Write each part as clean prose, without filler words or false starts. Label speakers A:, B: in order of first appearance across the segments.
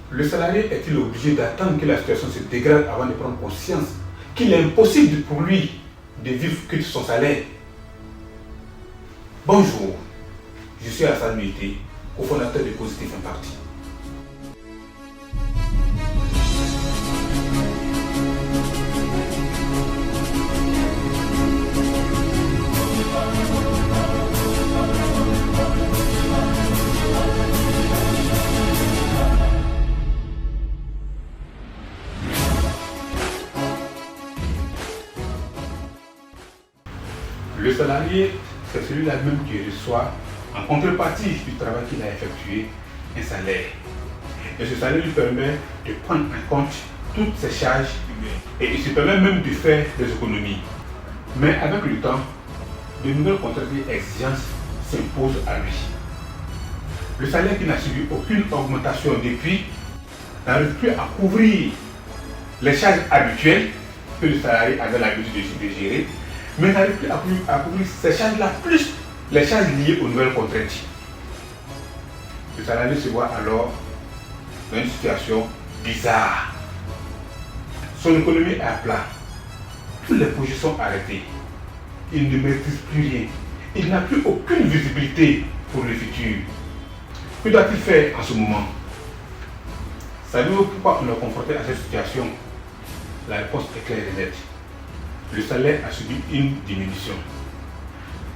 A: Le salarié est-il obligé d'attendre que la situation se dégrade avant de prendre conscience qu'il est impossible pour lui de vivre que de son salaire? Bonjour, je suis Hassan Mété, cofondateur de Positif Impact. Le salarié, c'est celui-là même qui reçoit, en contrepartie du travail qu'il a effectué, un salaire. Et ce salaire lui permet de prendre en compte toutes ses charges et il se permet même de faire des économies. Mais avec le temps, de nouvelles contraintes et exigences s'imposent à lui. Le salaire qui n'a subi aucune augmentation depuis n'arrive plus à couvrir les charges habituelles que le salarié avait l'habitude de gérer, mais n'arrive plus à couvrir ces charges-là, plus les charges liées aux nouvelles contraintes. Le salarié se voit alors dans une situation bizarre. Son économie est à plat. Tous les projets sont arrêtés. Il ne maîtrise plus rien. Il n'a plus aucune visibilité pour le futur. Que doit-il faire en ce moment? Savez-vous pourquoi on est confronté à cette situation? La réponse est claire et nette. Le salaire a subi une diminution.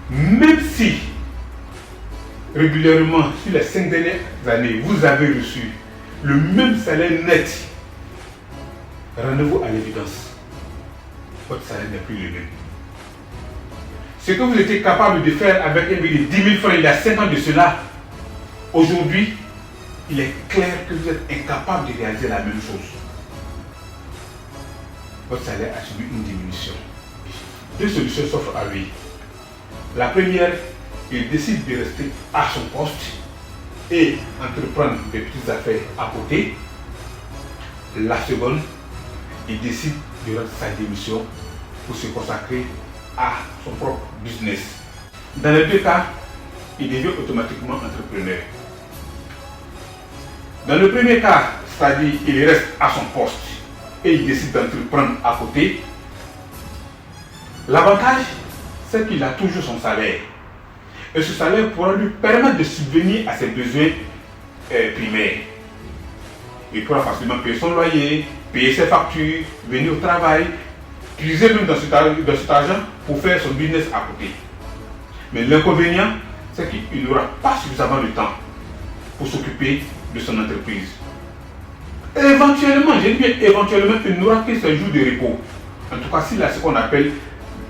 A: Même si régulièrement, sur les 5 dernières années, vous avez reçu le même salaire net, rendez-vous à l'évidence, votre salaire n'est plus le même. Ce que vous étiez capable de faire avec un billet de 10 000 francs il y a 5 ans de cela, aujourd'hui, il est clair que vous êtes incapable de réaliser la même chose. Votre salaire a subi une diminution. Deux solutions s'offrent à lui. La première, il décide de rester à son poste et entreprendre des petites affaires à côté. La seconde, il décide de rendre sa démission pour se consacrer à son propre business. Dans les deux cas, il devient automatiquement entrepreneur. Dans le premier cas, c'est-à-dire qu'il reste à son poste et il décide d'entreprendre à côté, l'avantage, c'est qu'il a toujours son salaire. Et ce salaire pourra lui permettre de subvenir à ses besoins primaires. Il pourra facilement payer son loyer, payer ses factures, venir au travail, utiliser même dans cet argent pour faire son business à côté. Mais l'inconvénient, c'est qu'il n'aura pas suffisamment de temps pour s'occuper de son entreprise. Éventuellement, j'ai dit bien éventuellement, il n'aura que ses jours de repos. En tout cas, s'il a ce qu'on appelle,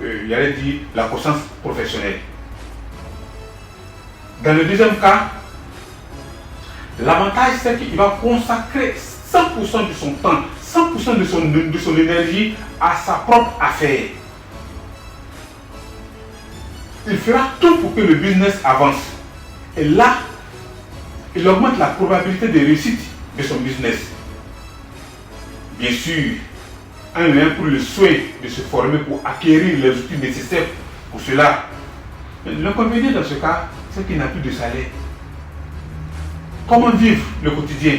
A: j'allais dire, la conscience professionnelle. Dans le deuxième cas, l'avantage c'est qu'il va consacrer 100% de son temps, 100% de son énergie à sa propre affaire. Il fera tout pour que le business avance. Et là, il augmente la probabilité de réussite de son business. Bien sûr, en ayant pour le souhait de se former pour acquérir les outils nécessaires pour cela. L'inconvénient dans ce cas, c'est qu'il n'a plus de salaire. Comment vivre le quotidien?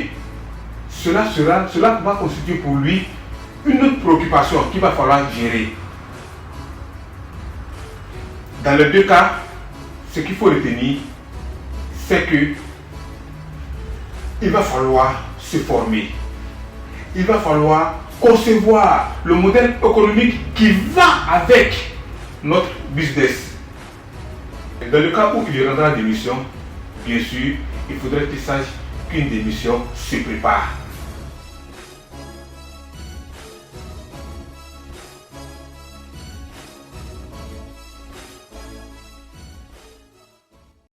A: Cela va constituer pour lui une autre préoccupation qu'il va falloir gérer. Dans les deux cas, ce qu'il faut retenir, c'est que il va falloir se former. Il va falloir concevoir le modèle économique qui va avec notre business. Dans le cas où il rendra démission, bien sûr, il faudrait qu'il sache qu'une démission se prépare.